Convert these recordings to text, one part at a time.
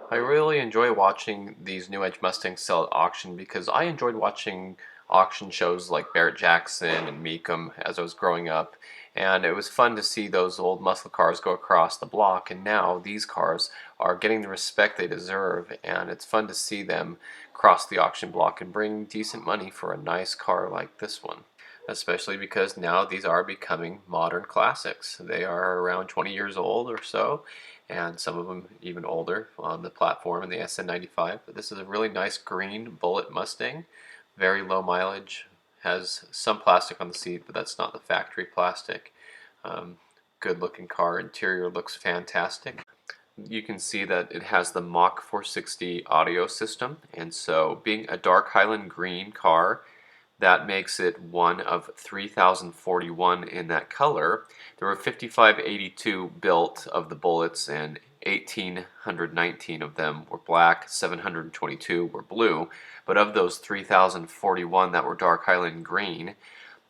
I really enjoy watching these New Edge Mustangs sell at auction because I enjoyed watching auction shows like Barrett Jackson and Meekum as I was growing up. And it was fun to see those old muscle cars go across the block. And now these cars are getting the respect they deserve. And it's fun to see them cross the auction block and bring decent money for a nice car like this one. Especially because now these are becoming modern classics. They are around 20 years old or so, and some of them even older on the platform in the SN95. But this is a really nice green Bullitt Mustang, very low mileage, has some plastic on the seat, but that's not the factory plastic. Um, Good looking car, interior looks fantastic. You can see that it has the Mach 460 audio system, and so being a dark Highland green car, that makes it one of 3,041 in that color. There were 5,582 built of the Bullits, and 1,819 of them were black, 722 were blue. But of those 3,041 that were dark Highland green,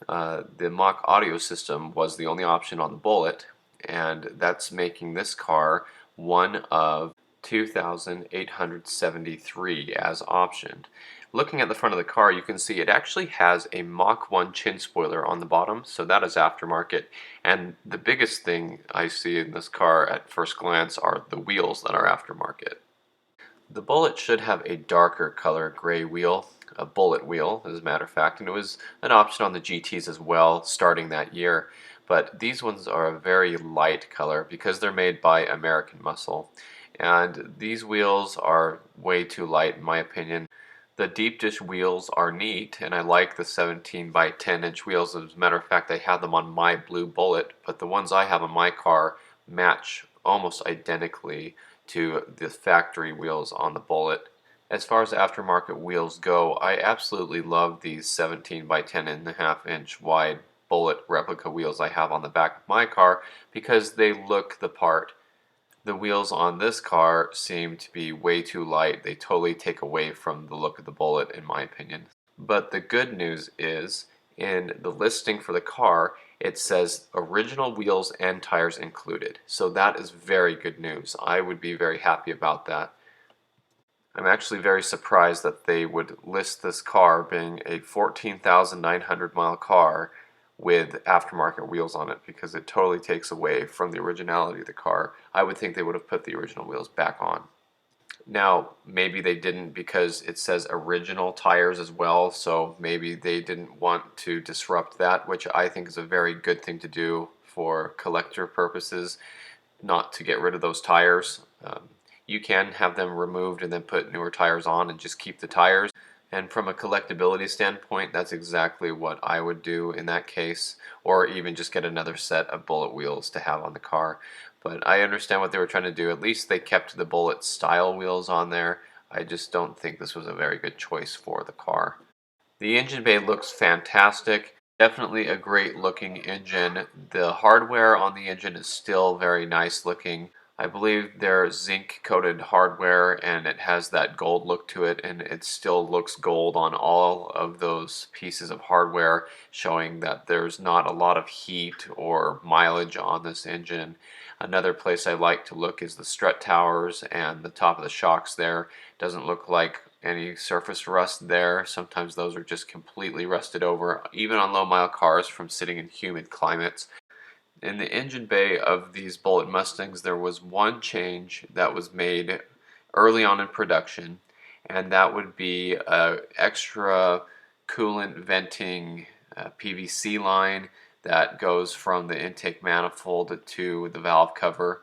the Mach audio system was the only option on the Bullitt, and that's making this car one of 2,873 as optioned. Looking at the front of the car, you can see it actually has a Mach 1 chin spoiler on the bottom, so that is aftermarket. And the biggest thing I see in this car at first glance are the wheels that are aftermarket. The Bullitt should have a darker color gray wheel, a Bullitt wheel as a matter of fact, and it was an option on the GTs as well starting that year. But these ones are a very light color because they're made by American Muscle. And these wheels are way too light in my opinion. The deep dish wheels are neat, and I like the 17 by 10 inch wheels. As a matter of fact, I have them on my blue Bullitt, but the ones I have on my car match almost identically to the factory wheels on the Bullitt. As far as aftermarket wheels go, I absolutely love these 17 by 10.5 inch wide Bullitt replica wheels I have on the back of my car because they look the part. The wheels on this car seem to be way too light. They totally take away from the look of the Bullitt in my opinion. But the good news is, in the listing for the car, it says original wheels and tires included. So that is very good news. I would be very happy about that. I'm actually very surprised that they would list this car being a 14,900 mile car with aftermarket wheels on it because it totally takes away from the originality of the car. I would think they would have put the original wheels back on. Now, maybe they didn't because it says original tires as well, so maybe they didn't want to disrupt that, which I think is a very good thing to do for collector purposes, not to get rid of those tires. You can have them removed and then put newer tires on and just keep the tires. And from a collectability standpoint, that's exactly what I would do in that case, or even just get another set of Bullitt wheels to have on the car. But I understand what they were trying to do. At least they kept the Bullitt style wheels on there. I just don't think this was a very good choice for the car. The engine bay looks fantastic. Definitely a great looking engine. The hardware on the engine is still very nice looking. I believe they're zinc coated hardware and it has that gold look to it, and it still looks gold on all of those pieces of hardware, showing that there's not a lot of heat or mileage on this engine. Another place I like to look is the strut towers and the top of the shocks there. Doesn't look like any surface rust there. Sometimes those are just completely rusted over, even on low mile cars from sitting in humid climates. In the engine bay of these Bullitt Mustangs, there was one change that was made early on in production, and that would be an extra coolant venting PVC line that goes from the intake manifold to the valve cover.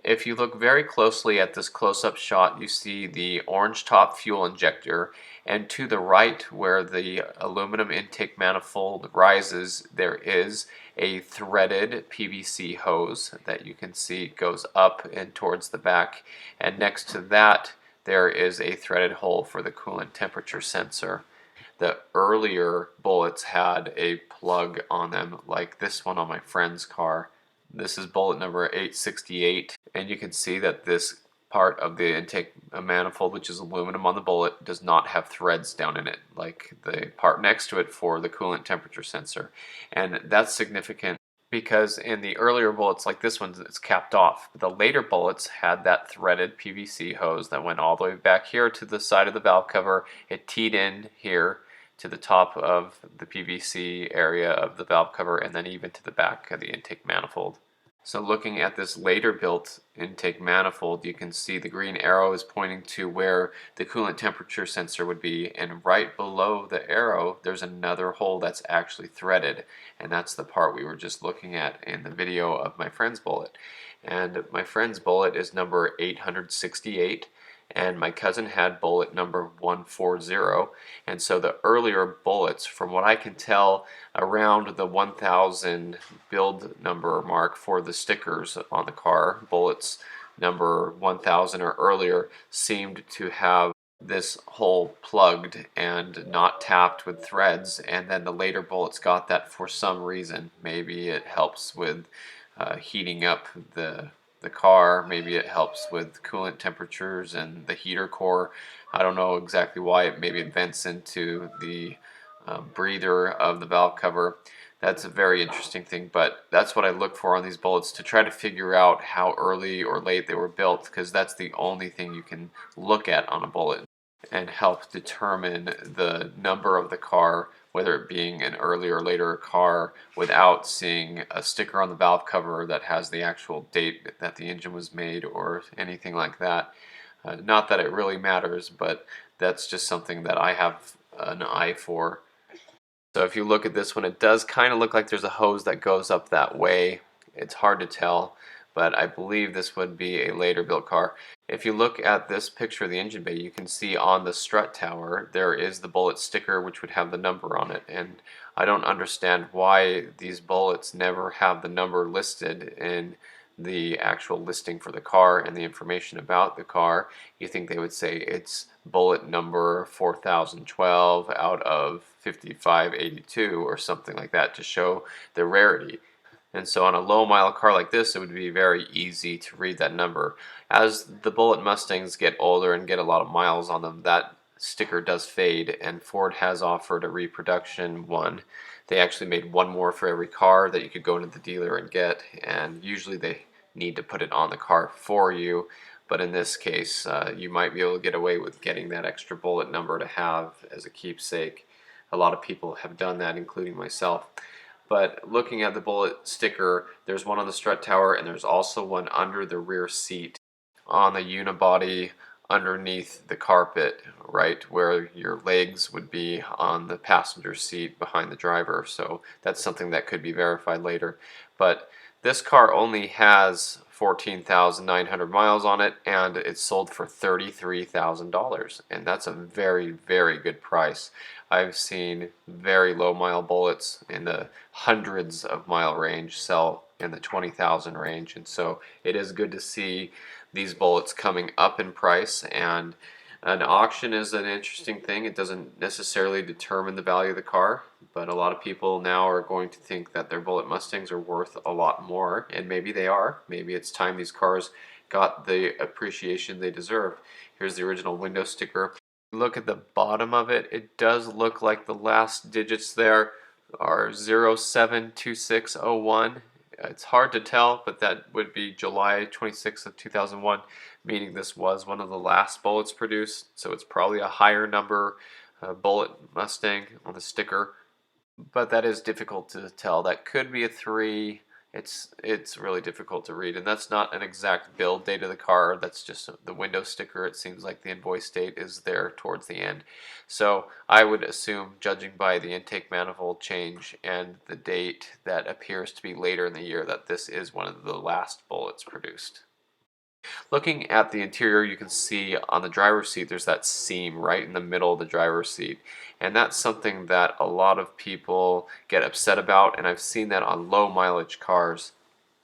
If you look very closely at this close-up shot, you see the orange top fuel injector, and to the right where the aluminum intake manifold rises, there is a threaded PVC hose that you can see goes up and towards the back, and next to that there is a threaded hole for the coolant temperature sensor. The earlier Bullits had a plug on them like this one on my friend's car. This is Bullitt number 868, and you can see that this part of the intake manifold, which is aluminum on the Bullitt, does not have threads down in it like the part next to it for the coolant temperature sensor. And that's significant because in the earlier bullets like this one it's capped off. The later bullets had that threaded PVC hose that went all the way back here to the side of the valve cover. It teed in here to the top of the PVC area of the valve cover and then even to the back of the intake manifold. So looking at this later built intake manifold, you can see the green arrow is pointing to where the coolant temperature sensor would be, and right below the arrow there's another hole that's actually threaded, and that's the part we were just looking at in the video of my friend's bullet. And my friend's bullet is number 868, and my cousin had bullet number 140, and so the earlier bullets, from what I can tell, around the 1000 build number mark for the stickers on the car, bullets number 1000 or earlier seemed to have this hole plugged and not tapped with threads, and then the later bullets got that for some reason. Maybe it helps with heating up the car, maybe it helps with coolant temperatures and the heater core. I don't know exactly why. Maybe it vents into the breather of the valve cover. That's a very interesting thing, but that's what I look for on these bullets to try to figure out how early or late they were built, because that's the only thing you can look at on a bullet and help determine the number of the car, whether it being an earlier or later car, without seeing a sticker on the valve cover that has the actual date that the engine was made or anything like that. Not that it really matters, but that's just something that I have an eye for. So if you look at this one, it does kind of look like there's a hose that goes up that way. It's hard to tell, but I believe this would be a later built car. If you look at this picture of the engine bay, you can see on the strut tower there is the bullet sticker which would have the number on it, and I don't understand why these bullets never have the number listed in the actual listing for the car and the information about the car. You think they would say it's bullet number 4012 out of 5582 or something like that to show the rarity. And so on a low mile car like this, it would be very easy to read that number. As the Bullitt Mustangs get older and get a lot of miles on them, that sticker does fade, and Ford has offered a reproduction one. They actually made one more for every car that you could go into the dealer and get, and usually they need to put it on the car for you, but in this case you might be able to get away with getting that extra bullet number to have as a keepsake. A lot of people have done that, including myself. But looking at the bullet sticker, there's one on the strut tower and there's also one under the rear seat on the unibody underneath the carpet, right where your legs would be on the passenger seat behind the driver. So that's something that could be verified later. But this car only has 14,900 miles on it, and it's sold for $33,000, and that's a very, very good price. I've seen very low mile bullets in the hundreds of mile range sell in the 20,000 range, and so it is good to see these bullets coming up in price. And an auction is an interesting thing. It doesn't necessarily determine the value of the car, but a lot of people now are going to think that their Bullitt Mustangs are worth a lot more, and maybe they are. Maybe it's time these cars got the appreciation they deserve. Here's the original window sticker. Look at the bottom of it. It does look like the last digits there are 072601. It's hard to tell, but that would be July 26th of 2001, meaning this was one of the last bullets produced, so it's probably a higher number Bullitt Mustang on the sticker, but that is difficult to tell. That could be a 3. It's really difficult to read, and that's not an exact build date of the car. That's just the window sticker. It seems like the invoice date is there towards the end. So I would assume, judging by the intake manifold change and the date that appears to be later in the year, that this is one of the last bullets produced. Looking at the interior, you can see on the driver's seat there's that seam right in the middle of the driver's seat, and that's something that a lot of people get upset about, and I've seen that on low mileage cars.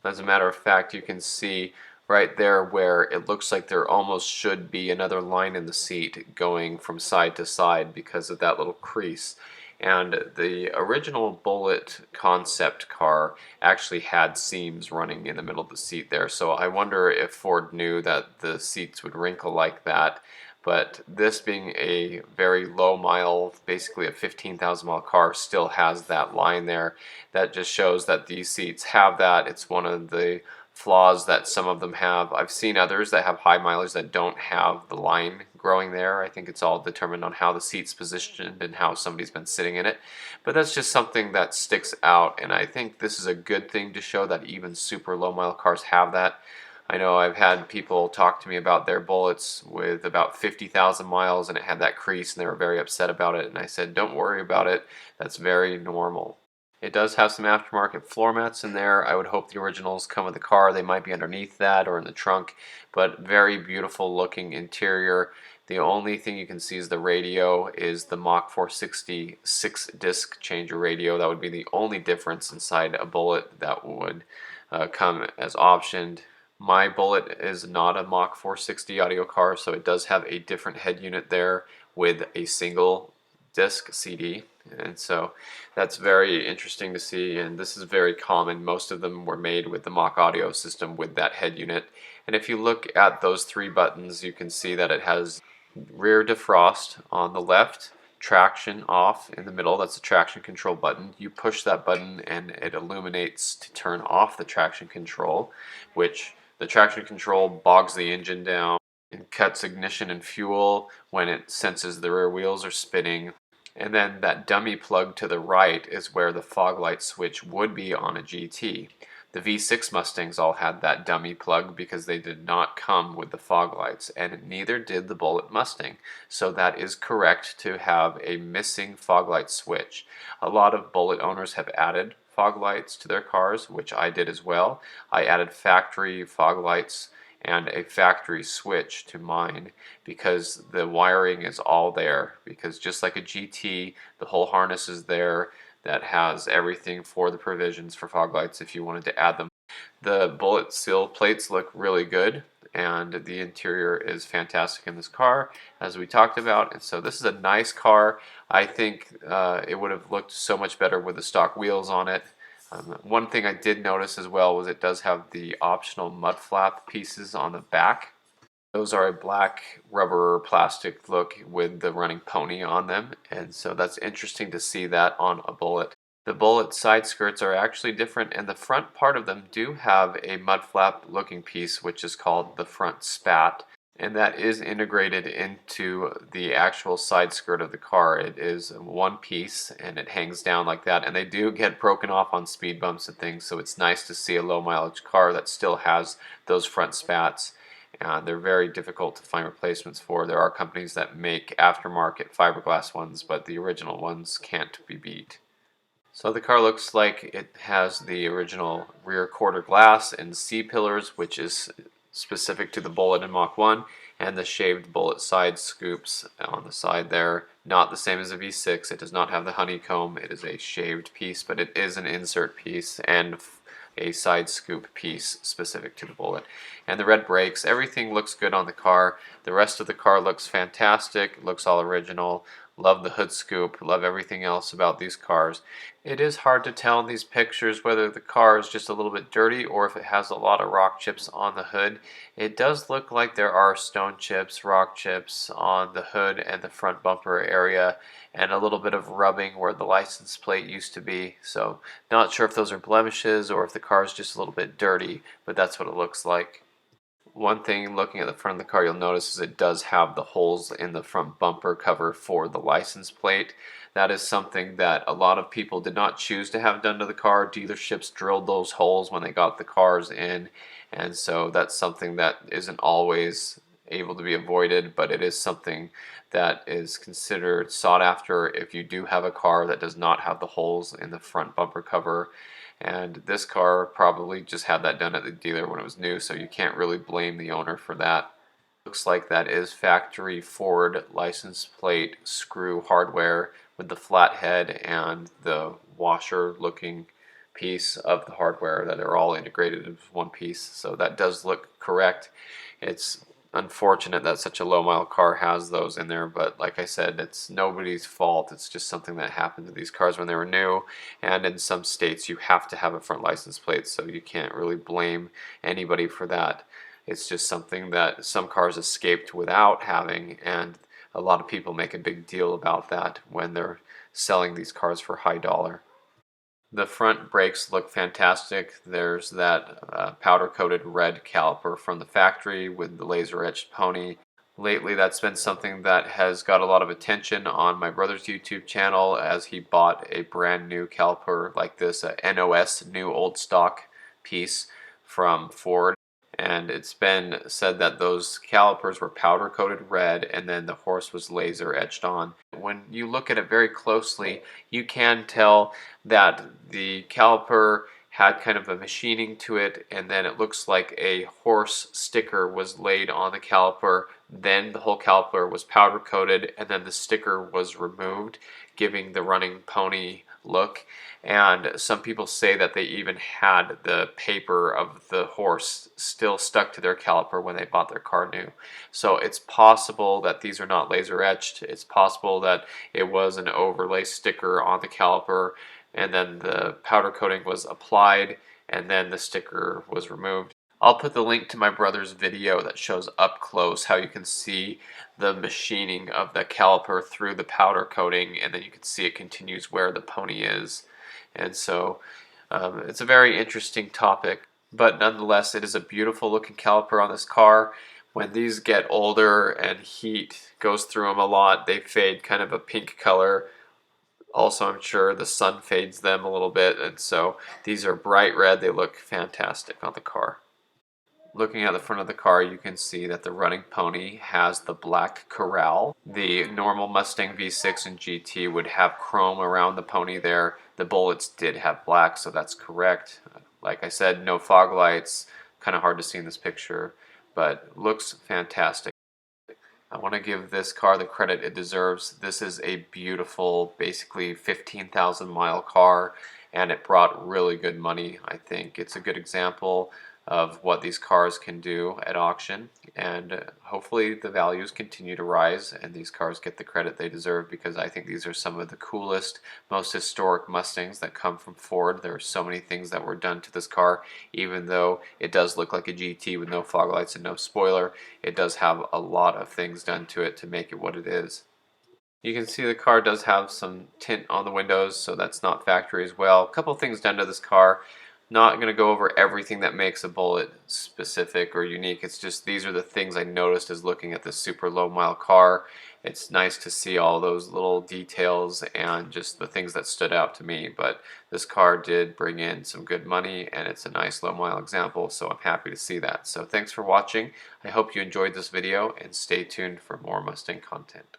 As a matter of fact, you can see right there where it looks like there almost should be another line in the seat going from side to side because of that little crease. And the original Bullitt concept car actually had seams running in the middle of the seat there, so I wonder if Ford knew that the seats would wrinkle like that but this being a very low mile, basically a 15,000 mile car, still has that line there. That just shows that these seats have that. It's one of the flaws that some of them have. I've seen others that have high mileage that don't have the line growing there. I think it's all determined on how the seat's positioned and how somebody's been sitting in it. But that's just something that sticks out, and I think this is a good thing to show that even super low mile cars have that. I know I've had people talk to me about their Bullitts with about 50,000 miles and it had that crease and they were very upset about it, and I said, don't worry about it, that's very normal. It does have some aftermarket floor mats in there. I would hope the originals come with the car. They might be underneath that or in the trunk, but very beautiful looking interior. The only thing you can see is the radio is the Mach 460 6-disc changer radio. That would be the only difference inside a Bullitt that would come as optioned. My Bullitt is not a Mach 460 audio car, so it does have a different head unit there with a single disc CD, and so that's very interesting to see, and this is very common. Most of them were made with the Mach audio system with that head unit. And if you look at those three buttons, you can see that it has rear defrost on the left, traction off in the middle. That's the traction control button. You push that button and it illuminates to turn off the traction control, which the traction control bogs the engine down and cuts ignition and fuel when it senses the rear wheels are spinning. And then that dummy plug to the right is where the fog light switch would be on a GT. The V6 Mustangs all had that dummy plug because they did not come with the fog lights, and neither did the Bullitt Mustang. So that is correct to have a missing fog light switch. A lot of Bullitt owners have added fog lights to their cars, which I did as well. I added factory fog lights and a factory switch to mine because the wiring is all there, because just like a GT, the whole harness is there that has everything for the provisions for fog lights if you wanted to add them. The Bullitt sill plates look really good, and the interior is fantastic in this car, as we talked about. And so this is a nice car. I think it would have looked so much better with the stock wheels on it. One thing I did notice as well was it does have the optional mud flap pieces on the back. Those are a black rubber plastic look with the running pony on them, and so that's interesting to see that on a Bullitt. The Bullitt side skirts are actually different, and the front part of them do have a mud flap looking piece, which is called the front spat, and that is integrated into the actual side skirt of the car. It is one piece and it hangs down like that, and they do get broken off on speed bumps and things, so it's nice to see a low mileage car that still has those front spats. They're very difficult to find replacements for. There are companies that make aftermarket fiberglass ones, but the original ones can't be beat. So the car looks like it has the original rear quarter glass and C-pillars, which is specific to the Bullitt and Mach 1, and the shaved Bullitt side scoops on the side there. Not the same as a V6. It does not have the honeycomb. It is a shaved piece, but it is an insert piece and a side scoop piece specific to the Bullitt. And the red brakes, everything looks good on the car. The rest of the car looks fantastic, looks all original. Love the hood scoop, love everything else about these cars. It is hard to tell in these pictures whether the car is just a little bit dirty or if it has a lot of rock chips on the hood. It does look like there are stone chips, rock chips on the hood and the front bumper area, and a little bit of rubbing where the license plate used to be. So not sure if those are blemishes or if the car is just a little bit dirty, but that's what it looks like. One thing looking at the front of the car you'll notice is it does have the holes in the front bumper cover for the license plate. That is something that a lot of people did not choose to have done to the car. Dealerships drilled those holes when they got the cars in, and so that's something that isn't always able to be avoided, but it is something that is considered sought after if you do have a car that does not have the holes in the front bumper cover. And this car probably just had that done at the dealer when it was new, so you can't really blame the owner for that. Looks like that is factory Ford license plate screw hardware with the flat head and the washer looking piece of the hardware that are all integrated as one piece, so that does look correct. It's unfortunate that such a low mile car has those in there, but like I said, it's nobody's fault. It's just something that happened to these cars when they were new, and in some states you have to have a front license plate, so you can't really blame anybody for that. It's just something that some cars escaped without having, and a lot of people make a big deal about that when they're selling these cars for high dollar. The front brakes look fantastic. There's that powder coated red caliper from the factory with the laser etched pony. Lately, that's been something that has got a lot of attention on my brother's YouTube channel, as he bought a brand new caliper like this, a NOS, new old stock piece from Ford. And it's been said that those calipers were powder coated red and then the horse was laser etched on. When you look at it very closely, you can tell that the caliper had kind of a machining to it, and then it looks like a horse sticker was laid on the caliper. Then the whole caliper was powder coated, and then the sticker was removed, giving the running pony look. And some people say that they even had the paper of the horse still stuck to their caliper when they bought their car new. So it's possible that these are not laser etched. It's possible that it was an overlay sticker on the caliper, and then the powder coating was applied, and then the sticker was removed. I'll put the link to my brother's video that shows up close how you can see the machining of the caliper through the powder coating, and then you can see it continues where the pony is. And so it's a very interesting topic, but nonetheless, it is a beautiful looking caliper on this car. When these get older and heat goes through them a lot, they fade kind of a pink color. Also, I'm sure the sun fades them a little bit, and so these are bright red. They look fantastic on the car. Looking at the front of the car, you can see that the running pony has the black corral. The normal Mustang V6 and GT would have chrome around the pony there. The Bullitts did have black, so that's correct. Like I said, no fog lights. Kind of hard to see in this picture, but looks fantastic. I want to give this car the credit it deserves. This is a beautiful, basically 15,000 mile car, and it brought really good money. I think it's a good example of what these cars can do at auction, and hopefully the values continue to rise and these cars get the credit they deserve, because I think these are some of the coolest, most historic Mustangs that come from Ford. There are so many things that were done to this car. Even though it does look like a GT with no fog lights and no spoiler, it does have a lot of things done to it to make it what it is. You can see the car does have some tint on the windows, so that's not factory as well. A couple things done to this car. Not going to go over everything that makes a Bullitt specific or unique. It's just these are the things I noticed as looking at this super low mile car. It's nice to see all those little details and just the things that stood out to me. But this car did bring in some good money, and it's a nice low mile example, so I'm happy to see that. So thanks for watching. I hope you enjoyed this video, and stay tuned for more Mustang content.